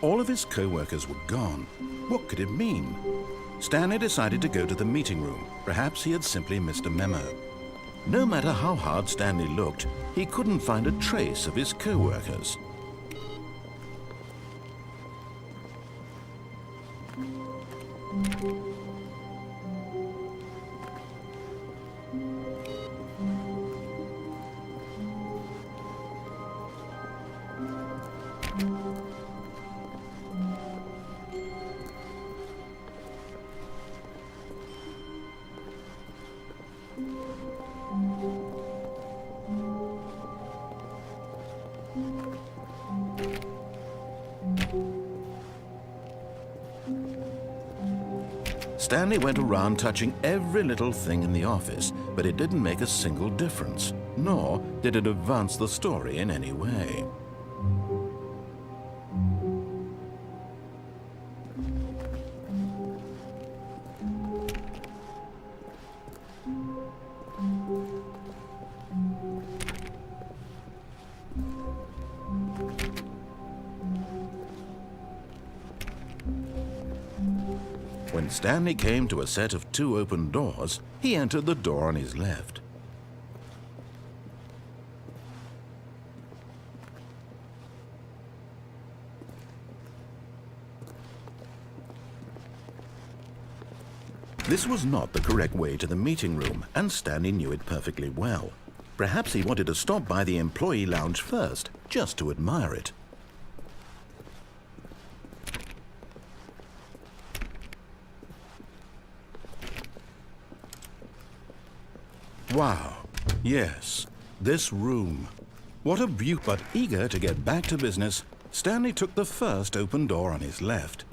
All of his co-workers were gone. What could it mean? Stanley decided to go to the meeting room. Perhaps he had simply missed a memo. No matter how hard Stanley looked, he couldn't find a trace of his co-workers. Stanley went around touching every little thing in the office, but it didn't make a single difference, nor did it advance the story in any way. When Stanley came to a set of 2 open doors, he entered the door on his left. This was not the correct way to the meeting room, and Stanley knew it perfectly well. Perhaps he wanted to stop by the employee lounge first, just to admire it. Wow, yes, this room. What a beaut! But eager to get back to business, Stanley took the first open door on his left.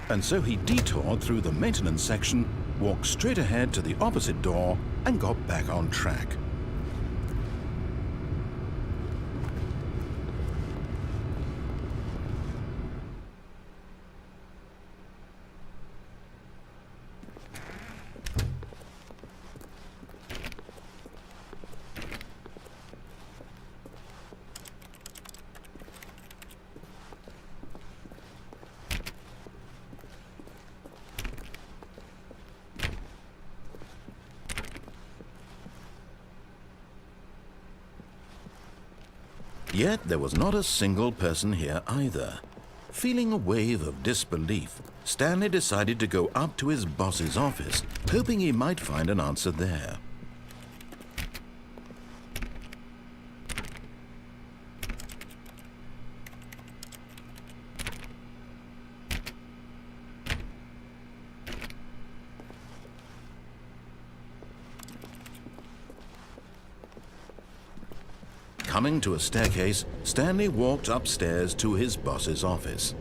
And so he detoured through the maintenance section, walked straight ahead to the opposite door, and got back on track. Yet there was not a single person here either. Feeling a wave of disbelief, Stanley decided to go up to his boss's office, hoping he might find an answer there. Coming to a staircase, Stanley walked upstairs to his boss's office.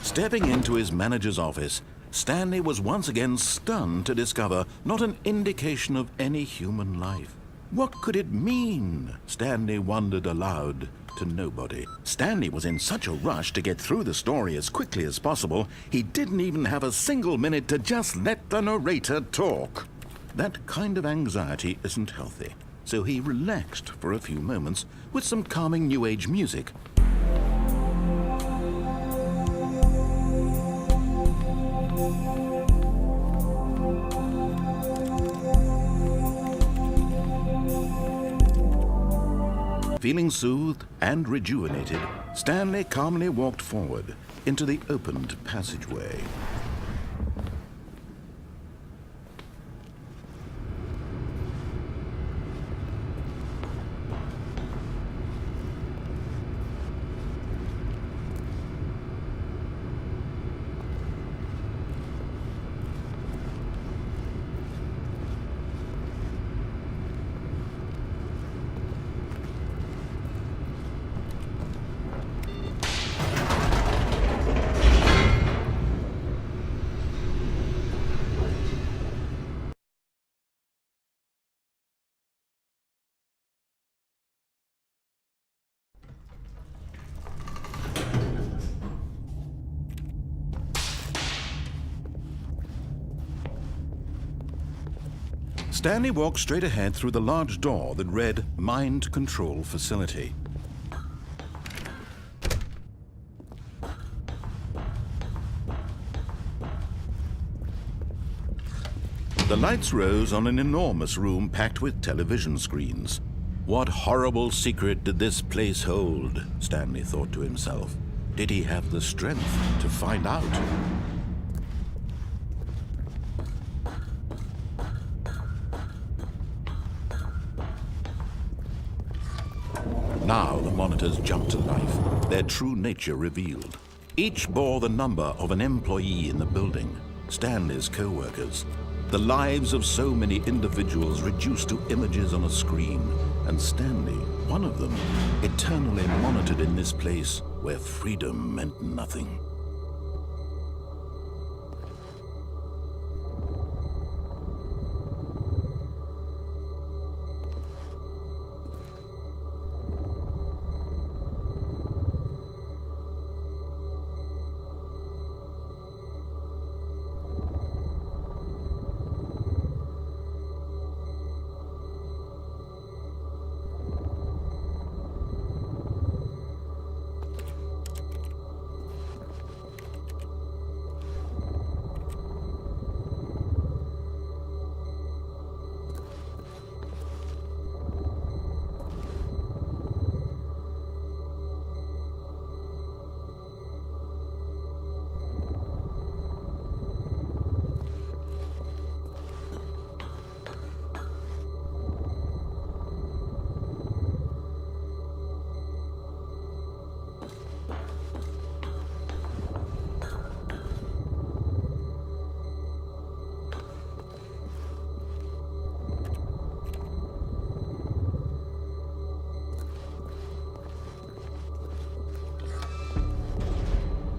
Stepping into his manager's office, Stanley was once again stunned to discover not an indication of any human life. What could it mean? Stanley wondered aloud to nobody. Stanley was in such a rush to get through the story as quickly as possible, he didn't even have a single minute to just let the narrator talk. That kind of anxiety isn't healthy, so he relaxed for a few moments with some calming New Age music. Feeling soothed and rejuvenated, Stanley calmly walked forward into the opened passageway. Stanley walked straight ahead through the large door that read Mind Control Facility. The lights rose on an enormous room packed with television screens. What horrible secret did this place hold? Stanley thought to himself. Did he have the strength to find out? Now the monitors jumped to life, their true nature revealed. Each bore the number of an employee in the building, Stanley's co-workers. The lives of so many individuals reduced to images on a screen, and Stanley, one of them, eternally monitored in this place where freedom meant nothing.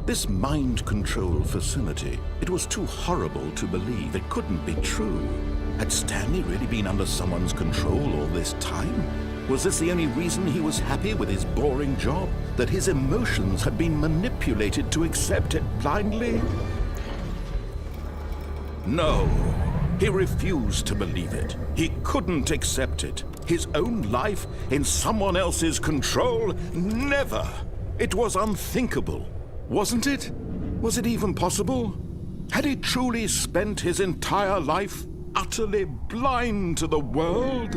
This mind control facility, it was too horrible to believe. It couldn't be true. Had Stanley really been under someone's control all this time? Was this the only reason he was happy with his boring job? That his emotions had been manipulated to accept it blindly? No, he refused to believe it. He couldn't accept it. His own life in someone else's control? Never! It was unthinkable. Wasn't it? Was it even possible? Had he truly spent his entire life utterly blind to the world?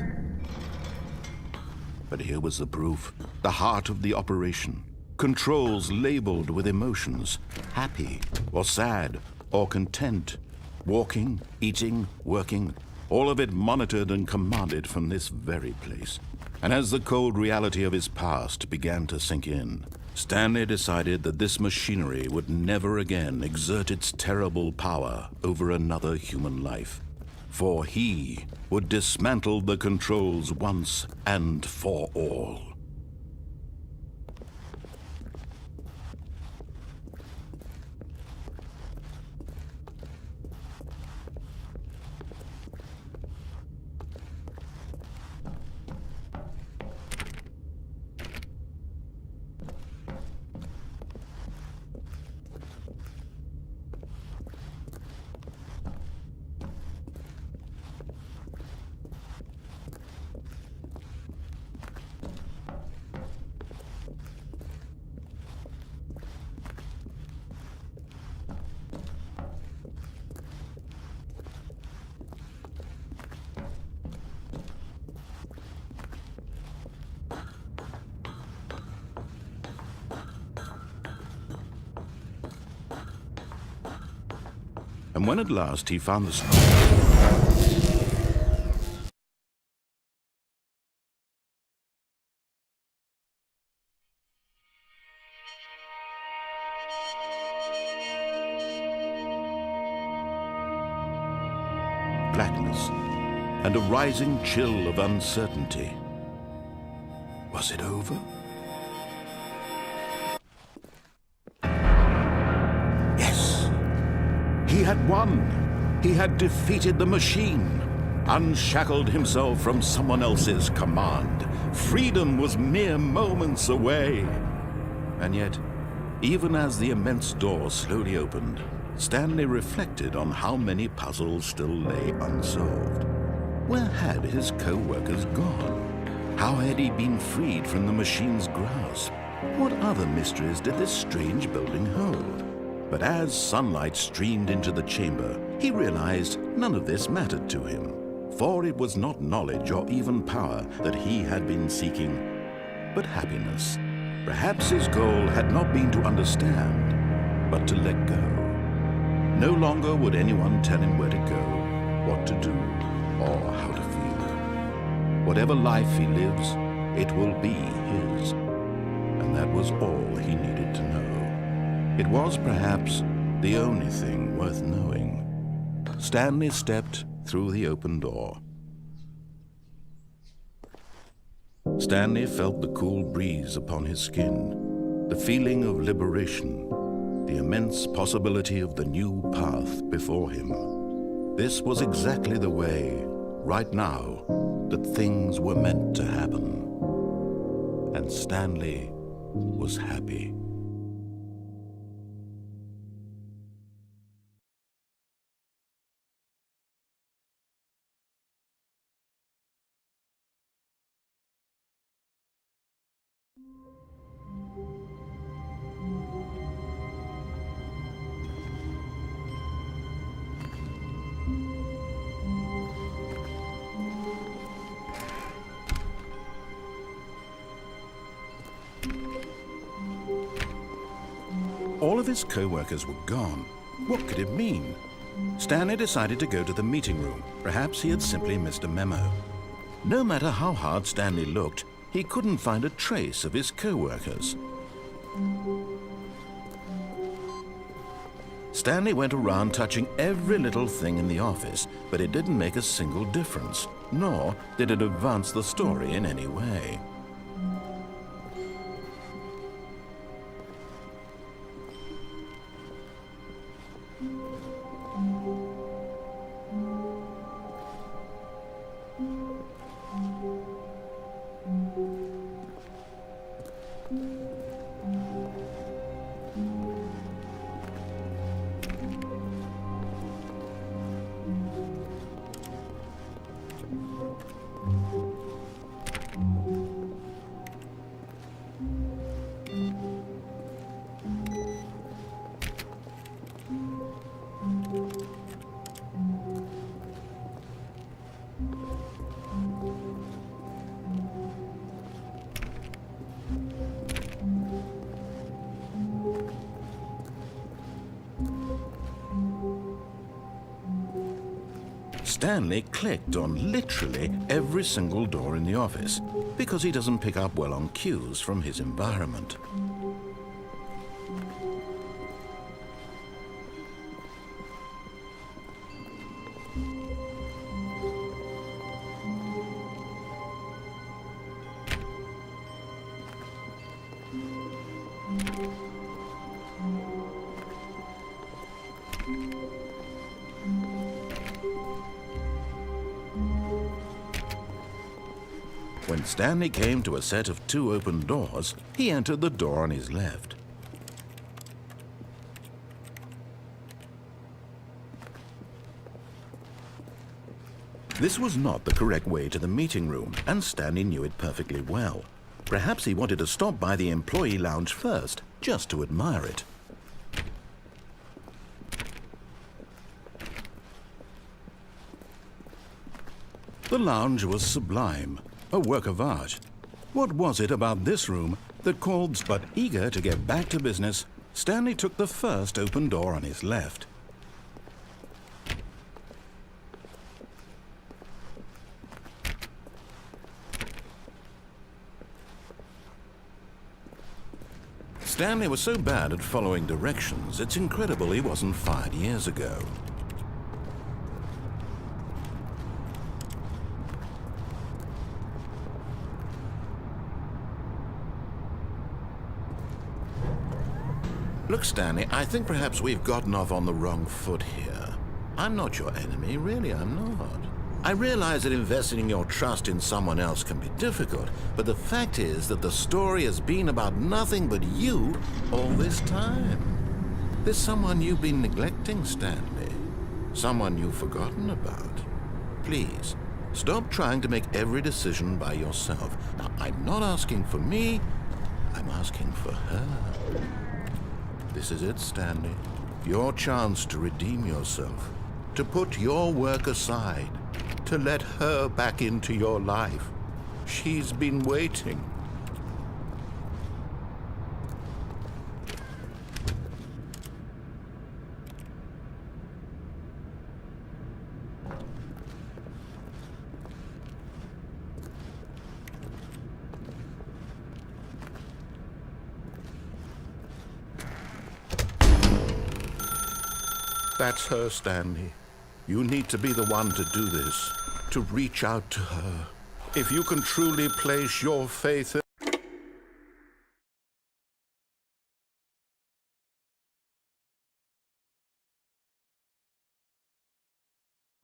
But here was the proof. The heart of the operation. Controls labeled with emotions. Happy, or sad, or content. Walking, eating, working. All of it monitored and commanded from this very place. And as the cold reality of his past began to sink in, Stanley decided that this machinery would never again exert its terrible power over another human life. For he would dismantle the controls once and for all. And when at last he found the blackness and a rising chill of uncertainty. Was it over? Yes. He had won. He had defeated the machine, unshackled himself from someone else's command. Freedom was mere moments away. And yet, even as the immense door slowly opened, Stanley reflected on how many puzzles still lay unsolved. Where had his co-workers gone? How had he been freed from the machine's grasp? What other mysteries did this strange building hold? But as sunlight streamed into the chamber, he realized none of this mattered to him, for it was not knowledge or even power that he had been seeking, but happiness. Perhaps his goal had not been to understand, but to let go. No longer would anyone tell him where to go, what to do, or how to feel. Whatever life he lives, it will be his. And that was all he needed to know. It was perhaps the only thing worth knowing. Stanley stepped through the open door. Stanley felt the cool breeze upon his skin, the feeling of liberation, the immense possibility of the new path before him. This was exactly the way, right now, that things were meant to happen. And Stanley was happy. All of his co-workers were gone. What could it mean? Stanley decided to go to the meeting room. Perhaps he had simply missed a memo. No matter how hard Stanley looked, he couldn't find a trace of his co-workers. Stanley went around touching every little thing in the office, but it didn't make a single difference, nor did it advance the story in any way. Stanley clicked on literally every single door in the office because he doesn't pick up well on cues from his environment. When Stanley came to a set of 2 open doors, he entered the door on his left. This was not the correct way to the meeting room, and Stanley knew it perfectly well. Perhaps he wanted to stop by the employee lounge first, just to admire it. The lounge was sublime, a work of art. What was it about this room that called? But eager to get back to business, Stanley took the first open door on his left. Stanley was so bad at following directions, it's incredible he wasn't fired years ago. Look, Stanley, I think perhaps we've gotten off on the wrong foot here. I'm not your enemy, really, I'm not. I realize that investing your trust in someone else can be difficult, but the fact is that the story has been about nothing but you all this time. There's someone you've been neglecting, Stanley. Someone you've forgotten about. Please, stop trying to make every decision by yourself. Now, I'm not asking for me, I'm asking for her. This is it, Stanley. Your chance to redeem yourself, to put your work aside, to let her back into your life. She's been waiting. That's her, Stanley. You need to be the one to do this, to reach out to her. If you can truly place your faith in...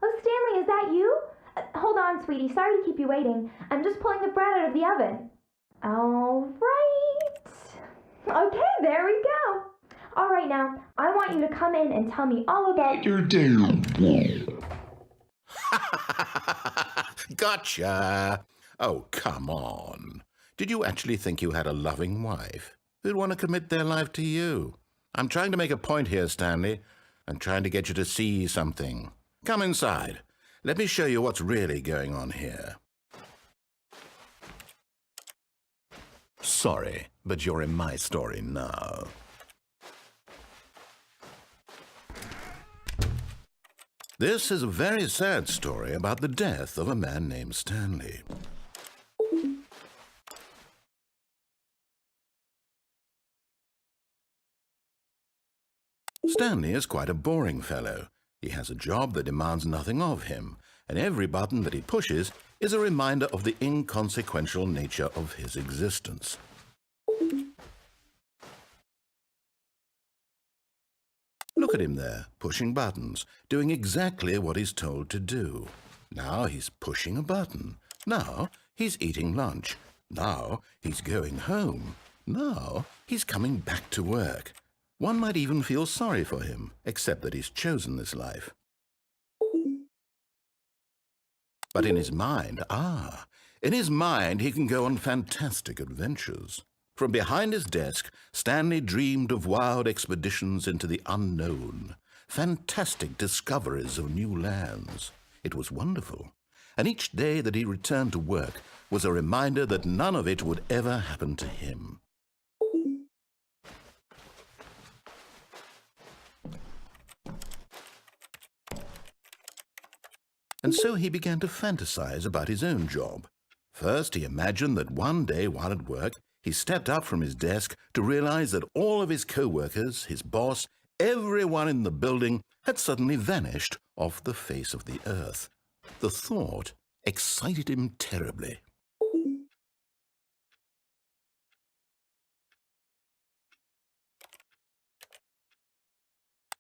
Oh, Stanley, is that you? Hold on, sweetie. Sorry to keep you waiting. I'm just pulling the bread out of the oven. All right. Okay, there we go. All right, now, I want you to come in and tell me all about your day. Gotcha! Oh, come on. Did you actually think you had a loving wife who'd want to commit their life to you? I'm trying to make a point here, Stanley. I'm trying to get you to see something. Come inside. Let me show you what's really going on here. Sorry, but you're in my story now. This is a very sad story about the death of a man named Stanley. Stanley is quite a boring fellow. He has a job that demands nothing of him, and every button that he pushes is a reminder of the inconsequential nature of his existence. Look at him there, pushing buttons, doing exactly what he's told to do. Now he's pushing a button. Now he's eating lunch. Now he's going home. Now he's coming back to work. One might even feel sorry for him, except that he's chosen this life. But in his mind, he can go on fantastic adventures. From behind his desk, Stanley dreamed of wild expeditions into the unknown, fantastic discoveries of new lands. It was wonderful, and each day that he returned to work was a reminder that none of it would ever happen to him. And so he began to fantasize about his own job. First, he imagined that one day while at work, he stepped up from his desk to realize that all of his co-workers, his boss, everyone in the building had suddenly vanished off the face of the earth. The thought excited him terribly.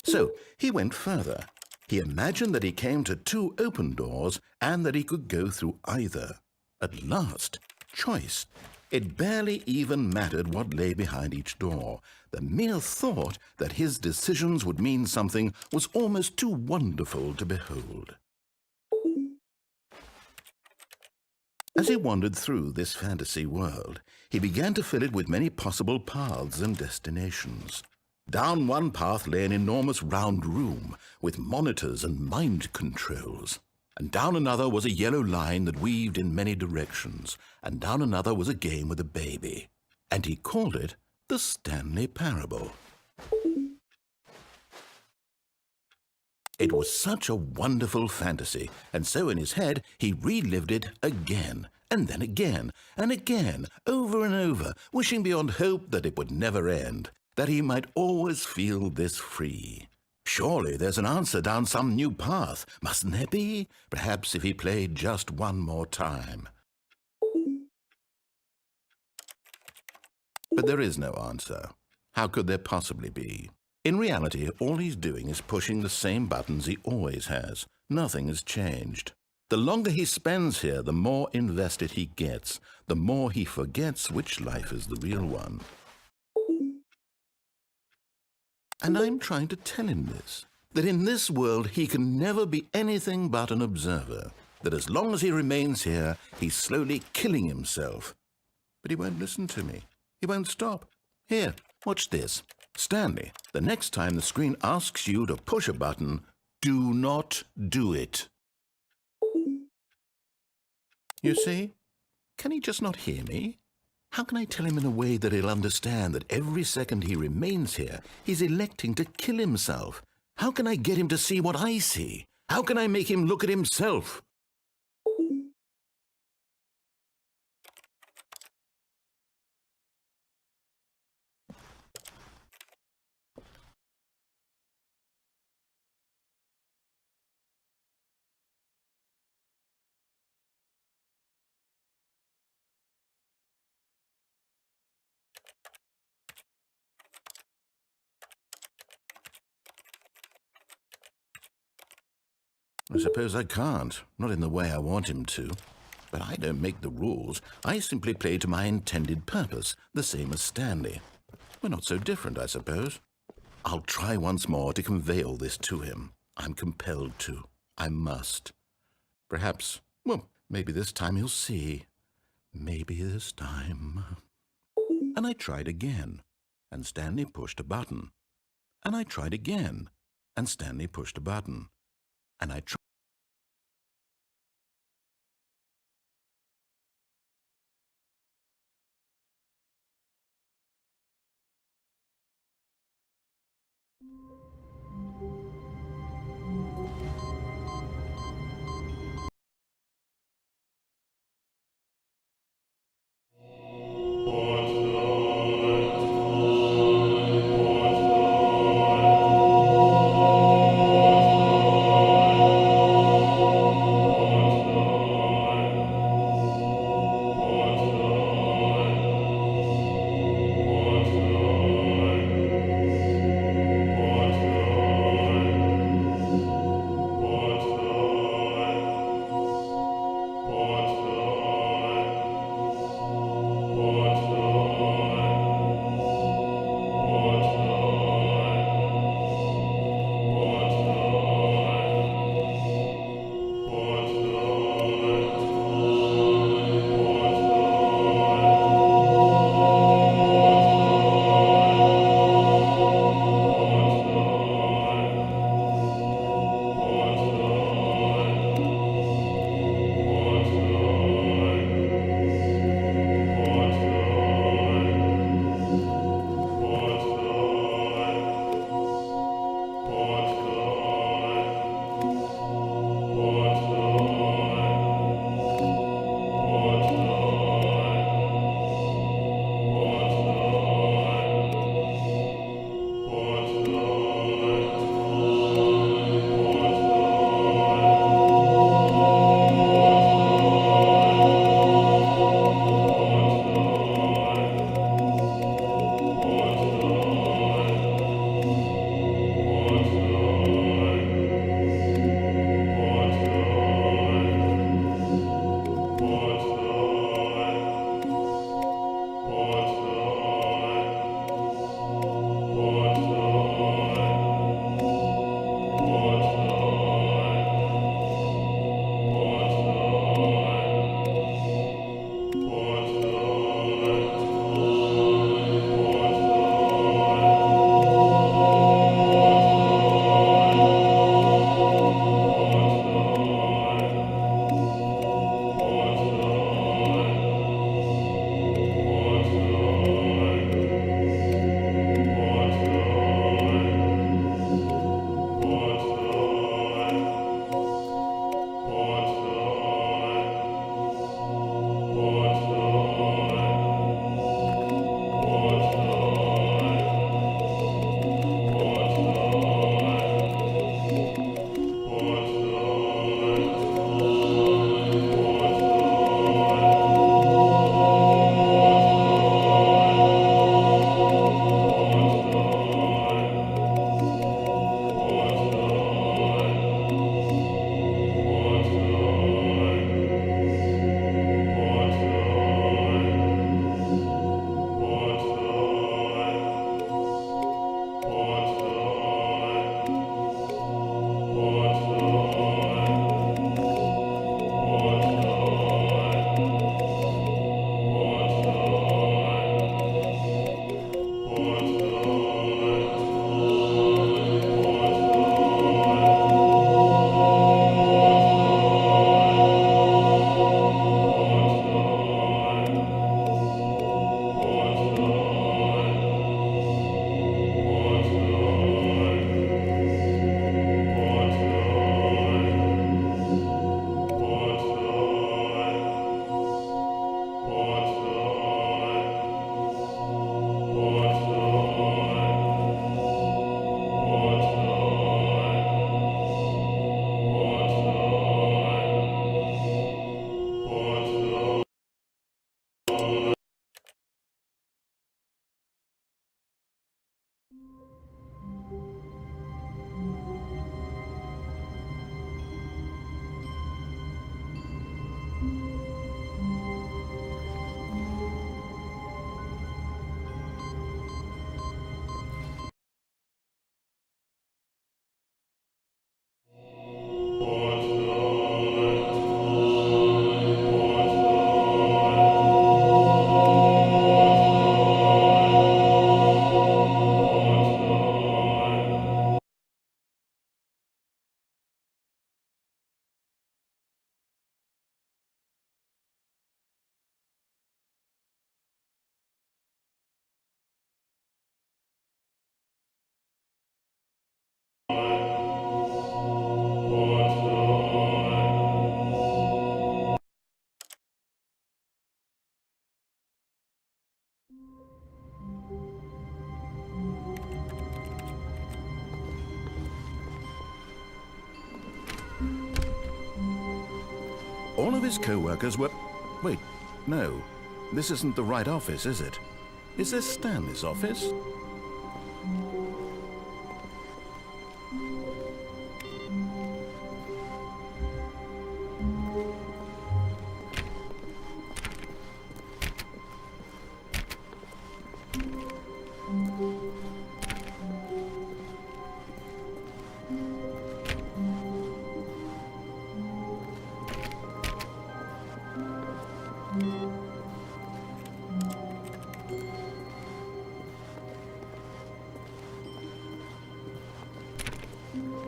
So he went further. He imagined that he came to 2 open doors and that he could go through either. At last, choice. It barely even mattered what lay behind each door. The mere thought that his decisions would mean something was almost too wonderful to behold. As he wandered through this fantasy world, he began to fill it with many possible paths and destinations. Down one path lay an enormous round room with monitors and mind controls. And down another was a yellow line that weaved in many directions, and down another was a game with a baby. And he called it the Stanley Parable. It was such a wonderful fantasy, and so in his head he relived it again, and then again, and again, over and over, wishing beyond hope that it would never end, that he might always feel this free. Surely there's an answer down some new path, mustn't there be? Perhaps if he played just one more time. But there is no answer. How could there possibly be? In reality, all he's doing is pushing the same buttons he always has. Nothing has changed. The longer he spends here, the more invested he gets, the more he forgets which life is the real one. And I'm trying to tell him this, that in this world he can never be anything but an observer, that as long as he remains here, he's slowly killing himself. But he won't listen to me. He won't stop. Here, watch this. Stanley, the next time the screen asks you to push a button, do not do it. You see? Can he just not hear me? How can I tell him in a way that he'll understand that every second he remains here, he's electing to kill himself? How can I get him to see what I see? How can I make him look at himself? I suppose I can't, not in the way I want him to. But I don't make the rules. I simply play to my intended purpose, the same as Stanley. We're not so different, I suppose. I'll try once more to convey all this to him. I'm compelled to. I must. Perhaps, well, maybe this time he'll see. Maybe this time. And I tried again, and Stanley pushed a button. And I tried again, and Stanley pushed a button. And I tried. All of his co-workers were... Wait, no. This isn't the right office, is it? Is this Stanley's office?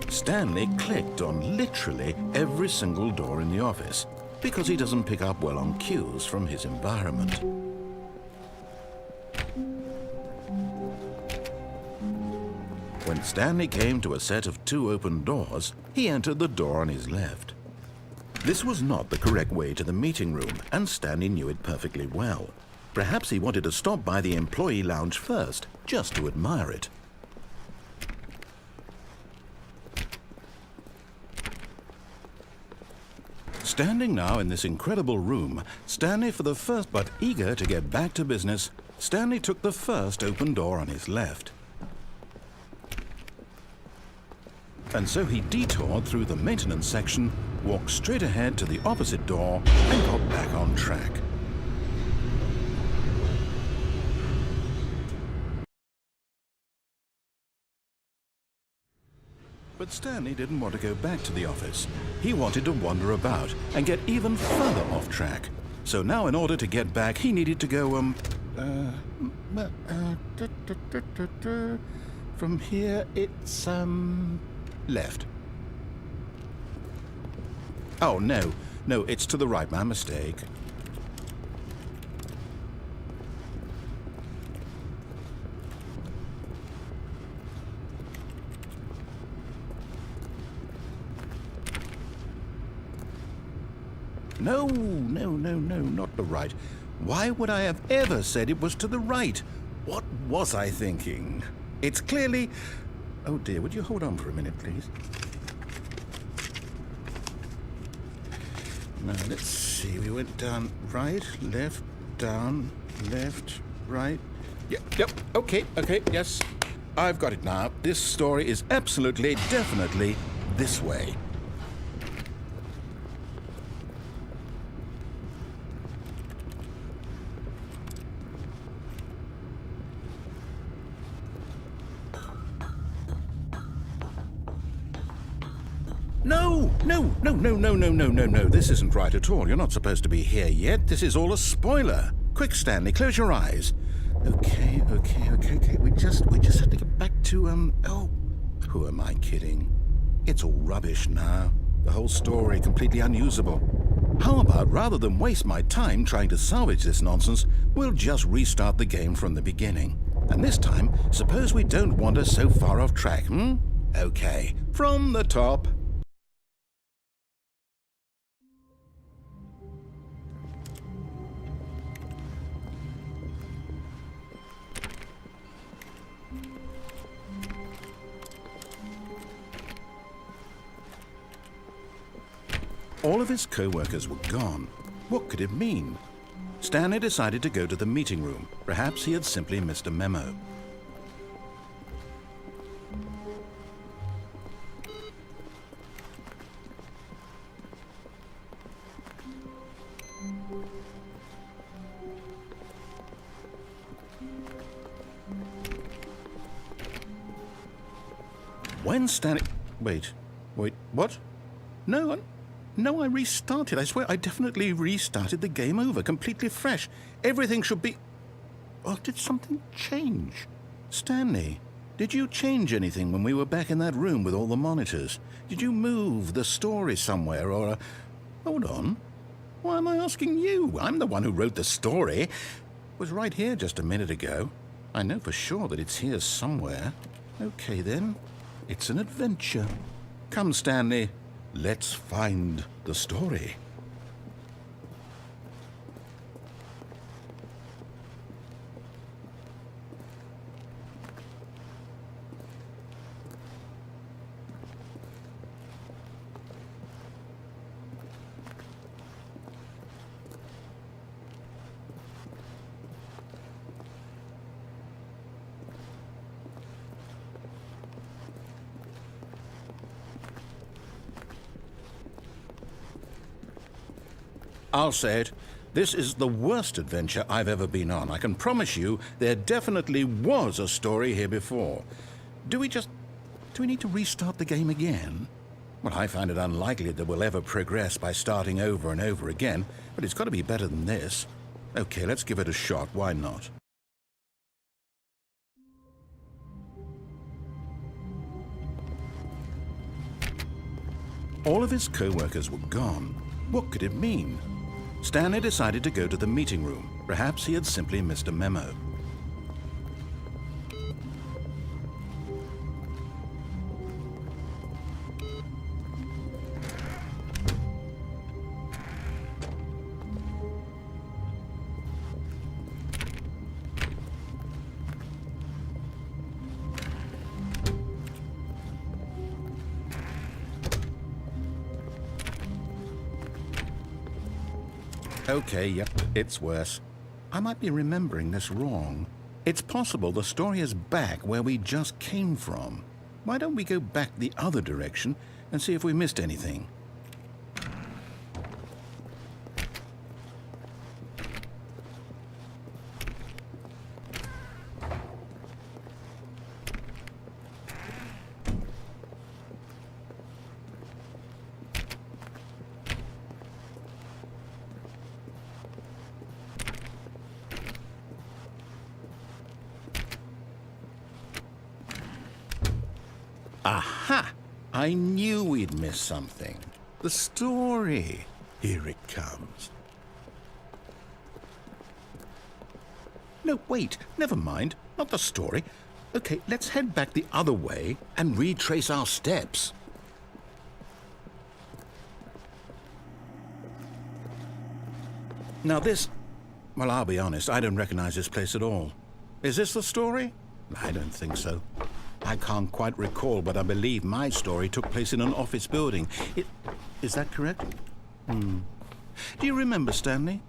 Stanley clicked on literally every single door in the office because he doesn't pick up well on cues from his environment. When Stanley came to a set of 2 open doors, he entered the door on his left. This was not the correct way to the meeting room, and Stanley knew it perfectly well. Perhaps he wanted to stop by the employee lounge first, just to admire it. Standing now in this incredible room, Stanley but eager to get back to business, Stanley took the first open door on his left. And so he detoured through the maintenance section, walked straight ahead to the opposite door, and got back on track. But Stanley didn't want to go back to the office. He wanted to wander about and get even further off track. So now in order to get back, he needed to go, from here, it's, left. Oh, no, it's to the right, my mistake. No, not the right. Why would I have ever said it was to the right? What was I thinking? It's clearly... Oh dear, would you hold on for a minute, please? Now, let's see. We went down right, left, down, left, right. Yep, okay, yes. I've got it now. This story is absolutely, definitely this way. No. This isn't right at all. You're not supposed to be here yet. This is all a spoiler. Quick, Stanley, close your eyes. Okay. We just have to get back to, oh, who am I kidding? It's all rubbish now. The whole story completely unusable. How about, rather than waste my time trying to salvage this nonsense, we'll just restart the game from the beginning. And this time, suppose we don't wander so far off track, Okay, from the top. All of his co-workers were gone. What could it mean? Stanley decided to go to the meeting room. Perhaps he had simply missed a memo. When Stanley... Wait, what? No, no, I restarted. I swear I definitely restarted the game over, completely fresh. Everything should be... Well, did something change? Stanley, did you change anything when we were back in that room with all the monitors? Did you move the story somewhere or... Hold on. Why am I asking you? I'm the one who wrote the story. It was right here just a minute ago. I know for sure that it's here somewhere. Okay, then. It's an adventure. Come, Stanley. Let's find the story. I'll say it. This is the worst adventure I've ever been on. I can promise you there definitely was a story here before. Do we need to restart the game again? Well, I find it unlikely that we'll ever progress by starting over and over again, but it's got to be better than this. Okay, let's give it a shot. Why not? All of his co-workers were gone. What could it mean? Stanley decided to go to the meeting room. Perhaps he had simply missed a memo. Okay, yep, it's worse. I might be remembering this wrong. It's possible the story is back where we just came from. Why don't we go back the other direction and see if we missed anything? Aha! I knew we'd miss something. The story. Here it comes. No, wait. Never mind. Not the story. Okay, let's head back the other way and retrace our steps. Now this... Well, I'll be honest. I don't recognize this place at all. Is this the story? I don't think so. I can't quite recall, but I believe my story took place in an office building. Is that correct? Do you remember, Stanley?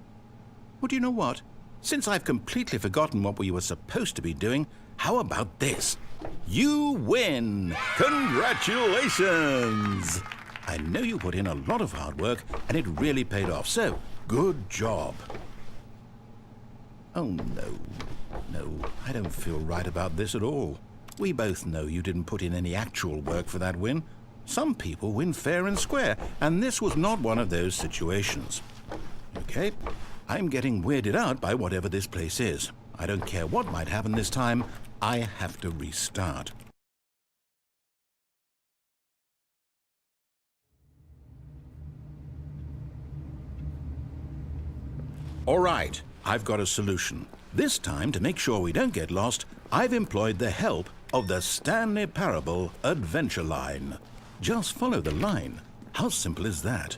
Well, do you know what? Since I've completely forgotten what we were supposed to be doing, how about this? You win! Congratulations! I know you put in a lot of hard work, and it really paid off, so good job. Oh, no. No, I don't feel right about this at all. We both know you didn't put in any actual work for that win. Some people win fair and square, and this was not one of those situations. Okay, I'm getting weirded out by whatever this place is. I don't care what might happen this time. I have to restart. All right, I've got a solution. This time, to make sure we don't get lost, I've employed the help of the Stanley Parable Adventure Line. Just follow the line. How simple is that?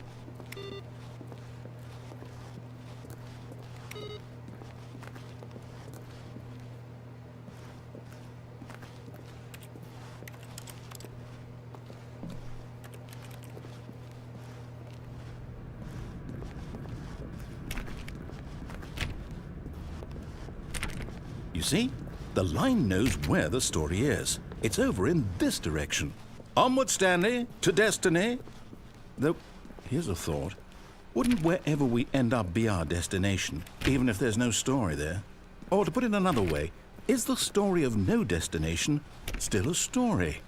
You see? The line knows where the story is. It's over in this direction. Onward, Stanley, to destiny. Though, here's a thought. Wouldn't wherever we end up be our destination, even if there's no story there? Or to put it another way, is the story of no destination still a story?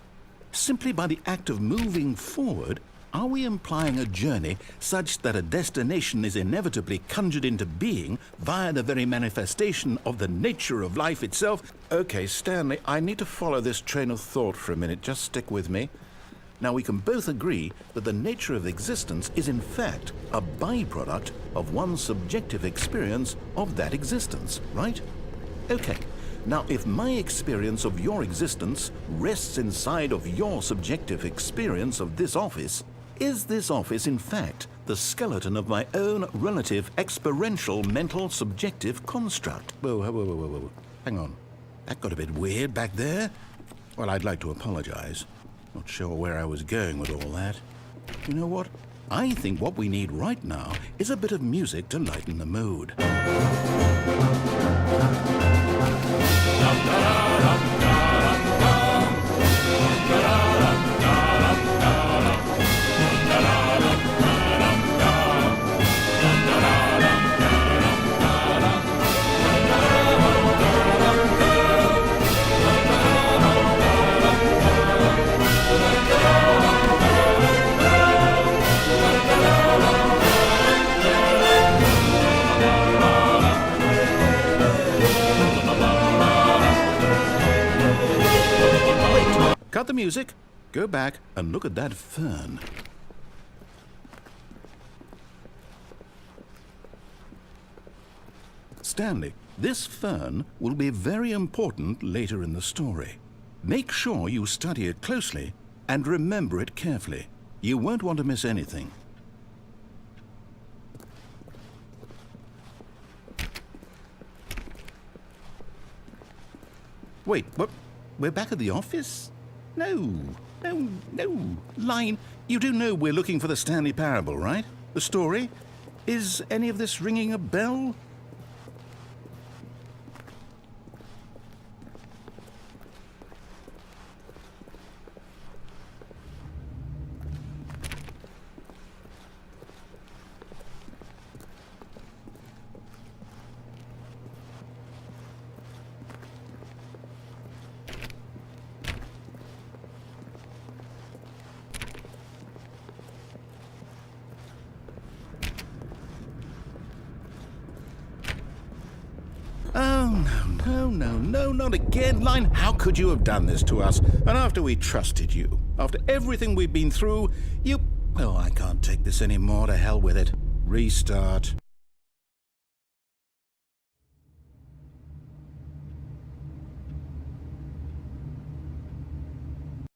Simply by the act of moving forward, Are we implying a journey such that a destination is inevitably conjured into being via the very manifestation of the nature of life itself? Okay, Stanley, I need to follow this train of thought for a minute. Just stick with me. Now, we can both agree that the nature of existence is in fact a byproduct of one's subjective experience of that existence, right? Okay. Now, if my experience of your existence rests inside of your subjective experience of this office, is this office, in fact, the skeleton of my own relative experiential mental subjective construct? Whoa. Hang on. That got a bit weird back there. Well, I'd like to apologize. Not sure where I was going with all that. You know what? I think what we need right now is a bit of music to lighten the mood. Cut the music, go back and look at that fern. Stanley, this fern will be very important later in the story. Make sure you study it closely and remember it carefully. You won't want to miss anything. Wait, what? We're back at the office? No. Line, you do know we're looking for the Stanley Parable, right? The story? Is any of this ringing a bell? No, not again, Line. How could you have done this to us? And after we trusted you, after everything we've been through, you... Oh, I can't take this anymore. To hell with it. Restart.